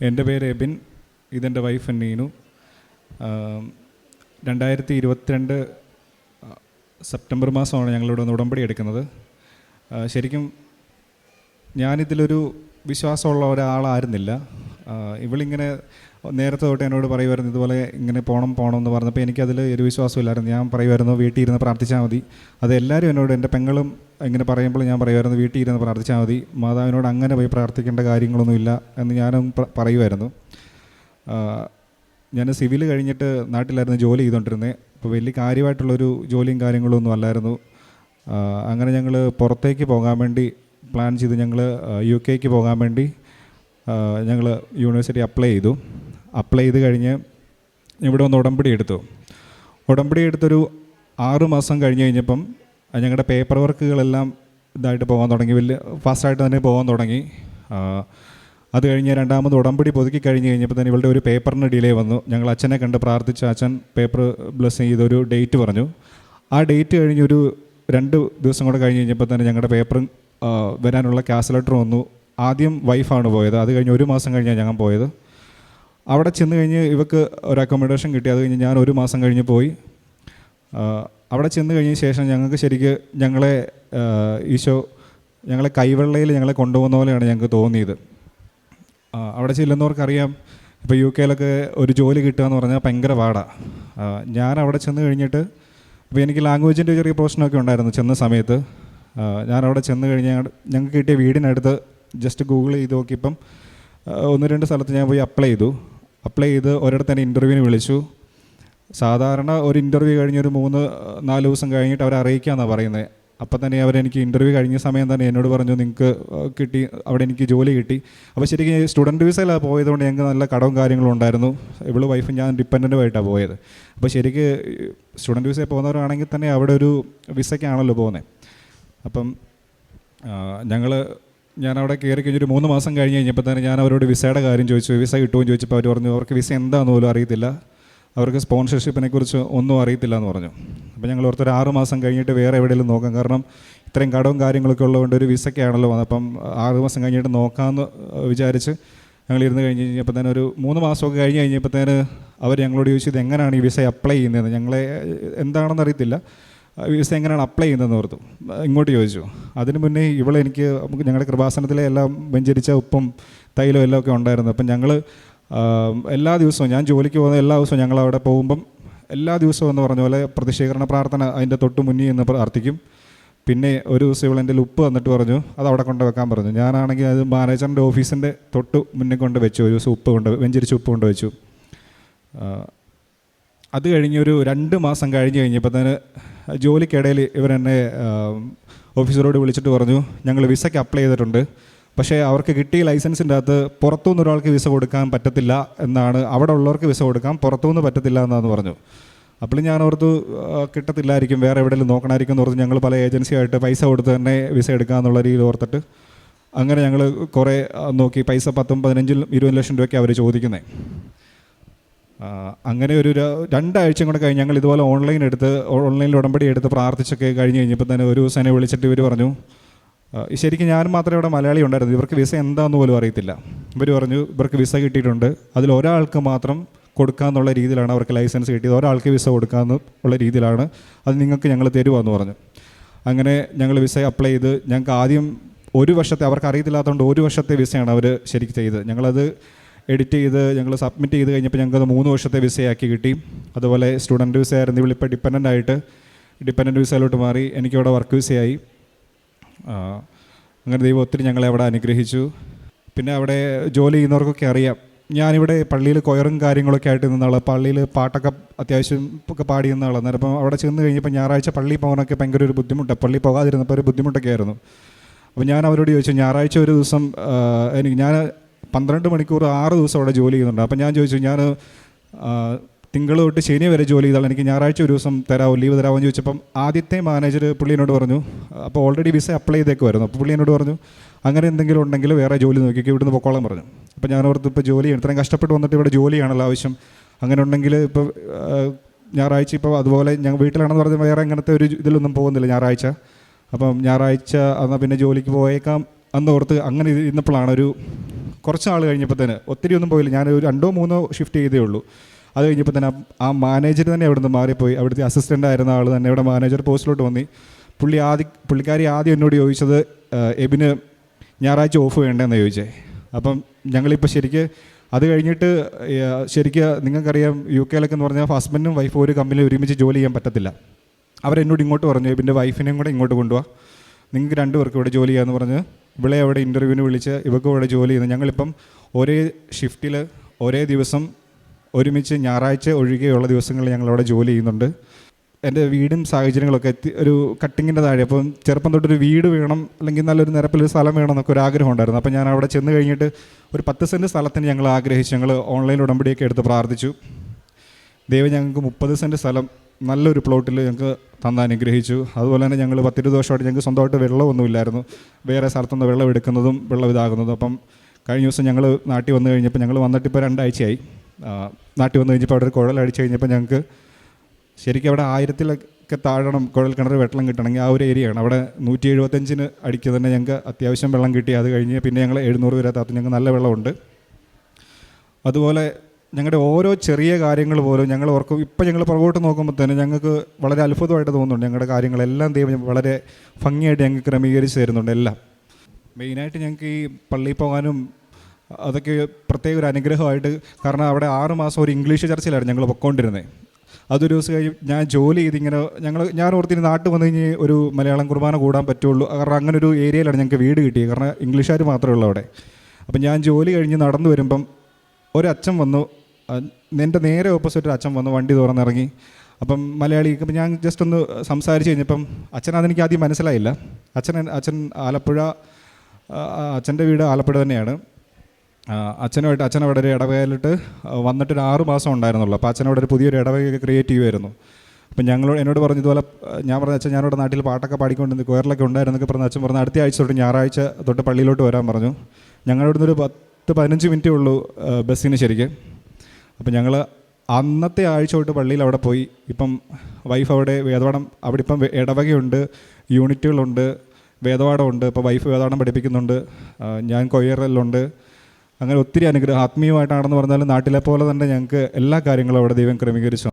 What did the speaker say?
എൻ്റെ പേര് എബിൻ, ഇതെൻ്റെ വൈഫ് നീനു. 2022 സെപ്റ്റംബർ മാസമാണ് ഞങ്ങളിവിടെ നിന്ന് ഉടമ്പടി എടുക്കുന്നത്. ശരിക്കും ഞാനിതിലൊരു വിശ്വാസമുള്ള ഒരാളായിരുന്നില്ല. ഇവളിങ്ങനെ നേരത്തെ തൊട്ട് എന്നോട് പറയുമായിരുന്നു ഇതുപോലെ ഇങ്ങനെ പോകണം എന്ന് പറഞ്ഞപ്പോൾ എനിക്കതിൽ ഒരു വിശ്വാസമില്ലായിരുന്നു. ഞാൻ പറയുമായിരുന്നു വീട്ടിൽ ഇരുന്ന് പ്രാർത്ഥിച്ചാൽ മതി. അതെല്ലാവരും എന്നോട്, എൻ്റെ പെങ്ങളും ഇങ്ങനെ പറയുമ്പോൾ ഞാൻ പറയുമായിരുന്നു വീട്ടിൽ ഇരുന്ന് പ്രാർത്ഥിച്ചാൽ മതി, മാതാവിനോട് അങ്ങനെ പോയി പ്രാർത്ഥിക്കേണ്ട കാര്യങ്ങളൊന്നുമില്ല എന്ന് ഞാനും പറയുമായിരുന്നു. ഞാൻ സിവിൽ കഴിഞ്ഞിട്ട് നാട്ടിലായിരുന്നു ജോലി ചെയ്തുകൊണ്ടിരുന്നത്. അപ്പോൾ വലിയ കാര്യമായിട്ടുള്ളൊരു ജോലിയും കാര്യങ്ങളൊന്നും അല്ലായിരുന്നു. അങ്ങനെ ഞങ്ങൾ പുറത്തേക്ക് പോകാൻ വേണ്ടി പ്ലാൻ ചെയ്ത് ഞങ്ങൾ UK പോകാൻ വേണ്ടി ഞങ്ങൾ യൂണിവേഴ്സിറ്റി അപ്ലൈ ചെയ്ത് കഴിഞ്ഞ് ഇവിടെ ഒന്ന് ഉടമ്പടി എടുത്തൊരു 6 മാസം കഴിഞ്ഞപ്പം ഞങ്ങളുടെ പേപ്പർ വർക്കുകളെല്ലാം ഇതായിട്ട് പോകാൻ തുടങ്ങി, വലിയ ഫാസ്റ്റായിട്ട് തന്നെ പോകാൻ തുടങ്ങി. അത് കഴിഞ്ഞ് രണ്ടാമത് ഉടമ്പടി പുതുക്കി കഴിഞ്ഞപ്പോൾ തന്നെ ഇവളുടെ ഒരു പേപ്പറിന് ഡിലേ വന്നു. ഞങ്ങൾ അച്ഛനെ കണ്ട് പ്രാർത്ഥിച്ച അച്ഛൻ പേപ്പർ ബ്ലെസ് ചെയ്തൊരു ഡേറ്റ് പറഞ്ഞു. ആ ഡേറ്റ് കഴിഞ്ഞൊരു 2 ദിവസം കൂടെ കഴിഞ്ഞപ്പോൾ തന്നെ ഞങ്ങളുടെ പേപ്പറും വരാനുള്ള ക്യാഷ് ലെറ്റർ വന്നു. ആദ്യം വൈഫാണ് പോയത്, അത് കഴിഞ്ഞ് 1 മാസം കഴിഞ്ഞാണ് ഞങ്ങൾ പോയത്. അവിടെ ചെന്ന് കഴിഞ്ഞ് ഇവക്ക് ഒരു അക്കോമഡേഷൻ കിട്ടി. അത് കഴിഞ്ഞ് ഞാൻ 1 മാസം കഴിഞ്ഞ് പോയി. അവിടെ ചെന്ന് കഴിഞ്ഞ ശേഷം ഞങ്ങൾക്ക് ശരിക്ക് ഈശോ ഞങ്ങളെ കൈവെള്ളയിൽ ഞങ്ങളെ കൊണ്ടുപോകുന്ന പോലെയാണ് ഞങ്ങൾക്ക് തോന്നിയത്. അവിടെ ചെല്ലുന്നവർക്കറിയാം, ഇപ്പോൾ UK ഒരു ജോലി കിട്ടുക എന്ന് പറഞ്ഞാൽ ഭയങ്കര പാടാണ്. ഞാൻ അവിടെ ചെന്ന് കഴിഞ്ഞിട്ട് ഇപ്പോൾ എനിക്ക് ലാംഗ്വേജിൻ്റെ ചെറിയ പ്രശ്നമൊക്കെ ഉണ്ടായിരുന്നു ചെന്ന സമയത്ത്. ഞാൻ അവിടെ ചെന്ന് കഴിഞ്ഞ് ഞങ്ങൾക്ക് കിട്ടിയ വീടിനടുത്ത് ജസ്റ്റ് ഗൂഗിൾ ചെയ്ത് നോക്കിയപ്പം 1-2 സ്ഥലത്ത് ഞാൻ പോയി അപ്ലൈ ചെയ്ത് ഒരിടത്ത് തന്നെ ഇൻ്റർവ്യൂവിന് വിളിച്ചു. സാധാരണ ഒരു ഇൻ്റർവ്യൂ കഴിഞ്ഞൊരു 3-4 ദിവസം കഴിഞ്ഞിട്ട് അവരെ അറിയിക്കാമെന്നാണ് പറയുന്നത്. അപ്പം തന്നെ അവരെനിക്ക് ഇൻ്റർവ്യൂ കഴിഞ്ഞ സമയം തന്നെ എന്നോട് പറഞ്ഞു നിങ്ങൾക്ക് കിട്ടി, അവിടെ എനിക്ക് ജോലി കിട്ടി. അപ്പോൾ ശരിക്കും സ്റ്റുഡൻറ്റ് വിസയിലാണ് പോയതുകൊണ്ട് ഞങ്ങൾക്ക് നല്ല കടവും കാര്യങ്ങളും ഉണ്ടായിരുന്നു. ഇവള് വൈഫും ഞാൻ ഡിപ്പെൻഡൻ്റുമായിട്ടാണ് പോയത്. അപ്പോൾ ശരിക്ക് സ്റ്റുഡൻറ്റ് വിസയിൽ പോകുന്നവരാണെങ്കിൽ തന്നെ അവിടെ ഒരു വിസയ്ക്കാണല്ലോ പോകുന്നത്. അപ്പം ഞാനവിടെ കയറി കഴിഞ്ഞൊരു 3 മാസം കഴിഞ്ഞപ്പോൾ തന്നെ ഞാൻ അവരോട് വിസയുടെ കാര്യം ചോദിച്ചു, വിസ കിട്ടുമെന്ന് ചോദിച്ചപ്പോൾ അവർ പറഞ്ഞു അവർക്ക് വിസ എന്താണെന്ന് പോലും അറിയത്തില്ല, അവർക്ക് സ്പോൺസർഷിപ്പിനെ കുറിച്ച് ഒന്നും അറിയത്തില്ല എന്ന് പറഞ്ഞു. അപ്പോൾ ഞങ്ങൾ ഓർത്തൊരു 6 മാസം കഴിഞ്ഞിട്ട് വേറെ എവിടെയെങ്കിലും നോക്കാം, കാരണം ഇത്രയും കടവും കാര്യങ്ങളൊക്കെ ഉള്ളതുകൊണ്ട് ഒരു വിസയ്ക്കാണല്ലോ വന്നത്. അപ്പം 6 മാസം കഴിഞ്ഞിട്ട് നോക്കാമെന്ന് വിചാരിച്ച് ഞങ്ങൾ ഇരുന്ന് കഴിഞ്ഞപ്പോൾ തന്നെ ഒരു 3 മാസമൊക്കെ കഴിഞ്ഞപ്പോൾ തന്നെ അവർ ഞങ്ങളോട് ചോദിച്ചു ഇത് എങ്ങനെയാണ് ഈ വിസ അപ്ലൈ ചെയ്യുന്നത്, ഞങ്ങളെ എന്താണെന്ന് അറിയത്തില്ല, വിസ എങ്ങനെയാണ് അപ്ലൈ ചെയ്യുന്നതെന്ന് ഓർത്തു. ഇങ്ങോട്ട് ചോദിച്ചു. അതിന് മുന്നേ എനിക്ക് ഞങ്ങളുടെ കൃപാസനത്തിലെ എല്ലാം വെഞ്ചരിച്ച ഉപ്പും തൈലും എല്ലാം ഒക്കെ ഉണ്ടായിരുന്നു. അപ്പം ഞങ്ങൾ എല്ലാ ദിവസവും, ഞാൻ ജോലിക്ക് പോകുന്ന എല്ലാ ദിവസവും ഞങ്ങളവിടെ പോകുമ്പം എല്ലാ ദിവസവും എന്ന് പറഞ്ഞ പോലെ പ്രതിഷേധന പ്രാർത്ഥന അതിൻ്റെ തൊട്ട് മുന്നിൽ നിന്ന് പ്രാർത്ഥിക്കും. പിന്നെ ഒരു ദിവസം ഇവൾ എൻ്റെ ഉപ്പ് വന്നിട്ട് പറഞ്ഞു അത് അവിടെ കൊണ്ട് വെക്കാൻ പറഞ്ഞു. ഞാനാണെങ്കിൽ അത് മാനേജറിൻ്റെ ഓഫീസിൻ്റെ തൊട്ട് മുന്നിൽ കൊണ്ട് വെച്ചു. ഒരു ദിവസം വെഞ്ചരിച്ച ഉപ്പ് കൊണ്ട് വെച്ചു. അത് കഴിഞ്ഞൊരു 2 മാസം കഴിഞ്ഞപ്പോൾ തന്നെ ജോലിക്കിടയിൽ ഇവരെന്നെ ഓഫീസറോട് വിളിച്ചിട്ട് പറഞ്ഞു ഞങ്ങൾ വിസയ്ക്ക് അപ്ലൈ ചെയ്തിട്ടുണ്ട്, പക്ഷേ അവർക്ക് കിട്ടിയ ലൈസൻസിൻ്റെ അകത്ത് പുറത്തുനിന്ന് ഒരാൾക്ക് വിസ കൊടുക്കാൻ പറ്റത്തില്ല എന്നാണ്, അവിടെ ഉള്ളവർക്ക് വിസ കൊടുക്കാം, പുറത്തുനിന്ന് പറ്റത്തില്ല എന്നാന്ന് പറഞ്ഞു. അപ്പോൾ ഞാൻ ഓർത്തു കിട്ടത്തില്ലായിരിക്കും, വേറെ എവിടെയെങ്കിലും നോക്കണമായിരിക്കും എന്ന് ഓർത്ത് ഞങ്ങൾ പല ഏജൻസിയായിട്ട് പൈസ കൊടുത്ത് തന്നെ വിസ എടുക്കാമെന്നുള്ള രീതിയിൽ ഓർത്തിട്ട് അങ്ങനെ ഞങ്ങൾ കുറേ നോക്കി. പൈസ 10-15-20 ലക്ഷം രൂപയ്ക്ക് അവർ ചോദിക്കുന്നത്. അങ്ങനെ ഒരു 2 ആഴ്ച കൂടെ കഴിഞ്ഞ് ഞങ്ങൾ ഇതുപോലെ ഓൺലൈനിൽ ഉടമ്പടി എടുത്ത് പ്രാർത്ഥിച്ചൊക്കെ കഴിഞ്ഞപ്പോൾ തന്നെ ഒരു ദിവസം എന്നെ വിളിച്ചിട്ട് ഇവർ പറഞ്ഞു, ശരിക്കും ഞാൻ മാത്രമേ ഇവിടെ മലയാളി ഉണ്ടായിരുന്നു, ഇവർക്ക് വിസ എന്താണെന്ന് പോലും അറിയത്തില്ല. ഇവർ പറഞ്ഞു ഇവർക്ക് വിസ കിട്ടിയിട്ടുണ്ട്, അതിൽ ഒരാൾക്ക് മാത്രം കൊടുക്കാമെന്നുള്ള രീതിയിലാണ് അവർക്ക് ലൈസൻസ് കിട്ടിയത്, ഒരാൾക്ക് വിസ കൊടുക്കാമെന്ന് ഉള്ള രീതിയിലാണ്, അത് നിങ്ങൾക്ക് ഞങ്ങൾ തരുവാന്ന് പറഞ്ഞു. അങ്ങനെ ഞങ്ങൾ വിസ അപ്ലൈ ചെയ്ത് ഞങ്ങൾക്ക് ആദ്യം 1 വർഷത്തെ, അവർക്ക് അറിയത്തില്ലാത്തതുകൊണ്ട് 1 വർഷത്തെ വിസയാണ് അവർ ശരിക്കും ചെയ്തത്. ഞങ്ങളത് എഡിറ്റ് ചെയ്ത് ഞങ്ങൾ സബ്മിറ്റ് ചെയ്ത് കഴിഞ്ഞപ്പോൾ ഞങ്ങൾക്കത് 3 വർഷത്തെ വിസയാക്കി കിട്ടി. അതുപോലെ സ്റ്റുഡൻറ്റ് വിസ ആയിരുന്നു, ഇവളിപ്പോൾ ഡിപ്പെൻഡൻ്റ് വിസയിലോട്ട് മാറി, എനിക്കിവിടെ വർക്ക് വിസയായി. അങ്ങനെ ദൈവം ഒത്തിരി ഞങ്ങളെ അവിടെ അനുഗ്രഹിച്ചു. പിന്നെ അവിടെ ജോലി ചെയ്യുന്നവർക്കൊക്കെ അറിയാം, ഞാനിവിടെ പള്ളിയിൽ കൊയറും കാര്യങ്ങളൊക്കെ ആയിട്ട് നിന്നാൾ, പള്ളിയിൽ പാട്ടൊക്കെ അത്യാവശ്യം ഒക്കെ പാടി നിന്നാൾ. അന്നേരം അപ്പം അവിടെ ചെന്ന് കഴിഞ്ഞപ്പോൾ ഞായറാഴ്ച പള്ളിയിൽ പോകാനൊക്കെ ഭയങ്കര ഒരു ബുദ്ധിമുട്ടാണ്, പള്ളി പോകാതിരുന്നപ്പോൾ ഒരു ബുദ്ധിമുട്ടൊക്കെ ആയിരുന്നു. അപ്പോൾ ഞാൻ അവരോട് ചോദിച്ചു, ഞായറാഴ്ച ഒരു ദിവസം ഞാൻ 12 മണിക്കൂർ 6 ദിവസം അവിടെ ജോലി ചെയ്യുന്നുണ്ട്. അപ്പം ഞാൻ ചോദിച്ചു, ഞാൻ തിങ്കൾ തൊട്ട് ശനി വരെ ജോലി ചെയ്താൽ എനിക്ക് ഞായറാഴ്ച ഒരു ദിവസം ലീവ് തരാമോ എന്ന് ചോദിച്ചപ്പം ആദ്യത്തെ മാനേജർ പുള്ളിയോട് പറഞ്ഞു, അപ്പോൾ ഓൾറെഡി വിസ അപ്ലൈ ചെയ്തേക്കുമായിരുന്നു. അപ്പോൾ പുള്ളിയോട് പറഞ്ഞു അങ്ങനെ എന്തെങ്കിലും ഉണ്ടെങ്കിൽ വേറെ ജോലി നോക്കിക്കോ, ഇവിടുന്ന് പൊക്കോളാൻ പറഞ്ഞു. അപ്പോൾ ഞാൻ ഓർത്ത് ഇപ്പോൾ ജോലി ഇത്രയും കഷ്ടപ്പെട്ട് വന്നിട്ട് ഇവിടെ ജോലിയാണല്ലോ ആവശ്യം, അങ്ങനെ ഉണ്ടെങ്കിൽ ഇപ്പോൾ ഞായറാഴ്ച ഇപ്പോൾ അതുപോലെ ഞങ്ങൾ വീട്ടിലാണെന്ന് പറഞ്ഞാൽ വേറെ അങ്ങനത്തെ ഒരു ഇതിലൊന്നും പോകുന്നില്ല ഞായറാഴ്ച. അപ്പം ഞായറാഴ്ച എന്നാൽ പിന്നെ ജോലിക്ക് പോയേക്കാം അന്ന് ഓർത്ത് അങ്ങനെ ഇരുന്നപ്പോഴാണ് കുറച്ച് നാൾ കഴിഞ്ഞപ്പോൾ തന്നെ, ഒത്തിരി ഒന്നും പോയില്ല, ഞാൻ ഒരു 2-3 ഷിഫ്റ്റ് ചെയ്തേ ഉള്ളൂ. അത് കഴിഞ്ഞപ്പോൾ തന്നെ ആ മാനേജർ തന്നെ അവിടെ നിന്ന് മാറിപ്പോയി. അവിടുത്തെ അസിസ്റ്റൻ്റ് ആയിരുന്ന ആൾ തന്നെ ഇവിടെ മാനേജർ പോസ്റ്റിലോട്ട് വന്നി. പുള്ളിക്കാരി ആദ്യം എന്നോട് ചോദിച്ചത്, എബിന് ഞായറാഴ്ച ഓഫ് വേണ്ടതെന്ന് ചോദിച്ചേ. അപ്പം ഞങ്ങളിപ്പോൾ അത് കഴിഞ്ഞിട്ട് നിങ്ങൾക്കറിയാം UK എന്ന് പറഞ്ഞാൽ ഹസ്ബൻഡും വൈഫും ഒരു കമ്പനിയിൽ ഒരുമിച്ച് ജോലി ചെയ്യാൻ പറ്റത്തില്ല. അവരെന്നോട് ഇങ്ങോട്ട് പറഞ്ഞു, എബിൻ്റെ വൈഫിനെയും കൂടെ ഇങ്ങോട്ട് കൊണ്ടുപോവാ, നിങ്ങൾക്ക് 2 പേർക്ക് ഇവിടെ ജോലി ചെയ്യാമെന്ന് പറഞ്ഞ് ഇവിടെ അവിടെ ഇൻ്റർവ്യൂവിന് വിളിച്ച് ഇവർക്ക് ഇവിടെ ജോലി ചെയ്യുന്നത്. ഞങ്ങളിപ്പം ഒരേ ഷിഫ്റ്റിൽ ഒരേ ദിവസം ഒരുമിച്ച് ഞായറാഴ്ച ഒഴികെയുള്ള ദിവസങ്ങളിൽ ഞങ്ങളവിടെ ജോലി ചെയ്യുന്നുണ്ട്. എൻ്റെ വീടും സാഹചര്യങ്ങളൊക്കെ ഒരു കട്ടിങ്ങിൻ്റെ താഴെ, അപ്പം ചെറുപ്പം തൊട്ടൊരു വീട് വേണം, അല്ലെങ്കിൽ നല്ലൊരു നിരപ്പിലൊരു സ്ഥലം വേണം എന്നൊക്കെ ഒരു ആഗ്രഹം ഉണ്ടായിരുന്നു. അപ്പോൾ ഞാൻ അവിടെ ചെന്ന് കഴിഞ്ഞിട്ട് ഒരു 10 സെൻറ്റ് സ്ഥലത്തിന് ഞങ്ങൾ ആഗ്രഹിച്ചു. ഞങ്ങൾ ഓൺലൈൻ ഉടമ്പടിയൊക്കെ എടുത്ത് പ്രാർത്ഥിച്ചു. ദൈവം ഞങ്ങൾക്ക് 30 സെൻറ്റ് സ്ഥലം നല്ലൊരു പ്ലോട്ടിൽ ഞങ്ങൾക്ക് അനുഗ്രഹിച്ചു. അതുപോലെ തന്നെ ഞങ്ങൾ 10-20 വർഷമായിട്ട് ഞങ്ങൾക്ക് സ്വന്തമായിട്ട് വെള്ളമൊന്നുമില്ലായിരുന്നു, വേറെ സ്ഥലത്തുനിന്ന് വെള്ളം എടുക്കുന്നതും വെള്ളം ഇതാകുന്നതും. അപ്പം കഴിഞ്ഞ ദിവസം ഞങ്ങൾ നാട്ടിൽ വന്നു കഴിഞ്ഞപ്പോൾ, ഞങ്ങൾ വന്നിട്ടിപ്പോൾ 2 ആഴ്ചയായി. നാട്ടിൽ വന്നു കഴിഞ്ഞപ്പോൾ അവിടെ ഒരു കുഴൽ അടിച്ചു കഴിഞ്ഞപ്പോൾ ഞങ്ങൾക്ക് ശരിക്കും അവിടെ 1000-ലൊക്കെ താഴണം കുഴൽ കിണർ വെള്ളം കിട്ടണമെങ്കിൽ. ആ ഒരു ഏരിയയാണ്. അവിടെ 175 അടിക്കുക തന്നെ ഞങ്ങൾക്ക് അത്യാവശ്യം വെള്ളം കിട്ടി. അത് കഴിഞ്ഞ് പിന്നെ ഞങ്ങൾ 700 വരെ താത്തു. ഞങ്ങൾക്ക് നല്ല വെള്ളമുണ്ട്. അതുപോലെ ഞങ്ങളുടെ ഓരോ ചെറിയ കാര്യങ്ങൾ പോലും ഞങ്ങൾ ഓർക്കും. ഇപ്പം ഞങ്ങൾ പുറകോട്ട് നോക്കുമ്പോൾ തന്നെ ഞങ്ങൾക്ക് വളരെ അത്ഭുതമായിട്ട് തോന്നുന്നുണ്ട്. ഞങ്ങളുടെ കാര്യങ്ങളെല്ലാം ദൈവം വളരെ ഭംഗിയായിട്ട് ഞങ്ങൾക്ക് ക്രമീകരിച്ച് തരുന്നുണ്ട് എല്ലാം. മെയിനായിട്ട് ഞങ്ങൾക്ക് ഈ പള്ളിയിൽ പോകാനും അതൊക്കെ പ്രത്യേക ഒരു അനുഗ്രഹമായിട്ട്, കാരണം അവിടെ 6 മാസം ഒരു ഇംഗ്ലീഷ് ചർച്ചിലായിരുന്നു ഞങ്ങൾ പൊയ്ക്കൊണ്ടിരുന്നത്. അതൊരു ദിവസം കഴിഞ്ഞ് ഞാൻ ജോലി ചെയ്തിങ്ങനെ ഞാൻ ഓർത്തിന് നാട്ടിൽ വന്നു കഴിഞ്ഞ് ഒരു മലയാളം കുർബാന കൂടാൻ പറ്റുള്ളൂ, കാരണം അങ്ങനെ ഒരു ഏരിയയിലാണ് ഞങ്ങൾക്ക് വീട് കിട്ടിയത്, കാരണം ഇംഗ്ലീഷുകാർ മാത്രമേ ഉള്ളൂ അവിടെ. അപ്പം ഞാൻ ജോലി കഴിഞ്ഞ് നടന്നു വരുമ്പം ഒരച്ഛൻ വന്നു, എൻ്റെ നേരെ ഓപ്പോസിറ്റ് ഒരു അച്ഛൻ വന്നു, വണ്ടി തുറന്നിറങ്ങി. അപ്പം മലയാളി. അപ്പം ഞാൻ ജസ്റ്റ് ഒന്ന് സംസാരിച്ച് കഴിഞ്ഞപ്പം അതെനിക്ക് ആദ്യം മനസ്സിലായില്ല. അച്ഛൻ ആലപ്പുഴ, അച്ഛൻ്റെ വീട് ആലപ്പുഴ തന്നെയാണ്. അച്ഛൻ അവിടെ ഒരു ഇടവകയിലിട്ട് വന്നിട്ടൊരു 6 മാസം ഉണ്ടായിരുന്നുള്ളൂ. അപ്പോൾ അച്ഛനവിടെ ഒരു പുതിയൊരു ഇടവകയൊക്കെ ക്രിയേറ്റ് ചെയ്യുമായിരുന്നു. അപ്പം എന്നോട് പറഞ്ഞു ഇതുപോലെ, ഞാൻ പറഞ്ഞു അച്ഛൻ ഞാനിവിടെ നാട്ടിൽ പാട്ടൊക്കെ പാടിക്കൊണ്ടിരുന്നു, കൊയറിലൊക്കെ ഉണ്ടായിരുന്നൊക്കെ പറഞ്ഞ് അച്ഛൻ പറഞ്ഞു അടുത്ത ആഴ്ച തൊട്ട് ഞായറാഴ്ച തൊട്ട് പള്ളിയിലോട്ട് വരാൻ പറഞ്ഞു. ഞങ്ങളിവിടെ നിന്നൊരു 10-15 മിനിറ്റേ ഉള്ളൂ ബസ്സിന് ശരിക്കും. അപ്പം ഞങ്ങൾ അന്നത്തെ ആഴ്ച തൊട്ട് പള്ളിയിൽ അവിടെ പോയി. ഇപ്പം വൈഫ് അവിടെ വേദപാഠം, അവിടെ ഇപ്പം ഇടവകയുണ്ട്, യൂണിറ്റുകളുണ്ട്, വേദപാഠമുണ്ട്. ഇപ്പോൾ വൈഫ് വേദപാഠം പഠിപ്പിക്കുന്നുണ്ട്, ഞാൻ കൊയറിലുണ്ട്. അങ്ങനെ ഒത്തിരി അനുഗ്രഹം. ആത്മീയമായിട്ടാണെന്ന് പറഞ്ഞാലും നാട്ടിലെ പോലെ തന്നെ ഞങ്ങൾക്ക് എല്ലാ കാര്യങ്ങളും അവിടെ ദൈവം ക്രമീകരിച്ചു.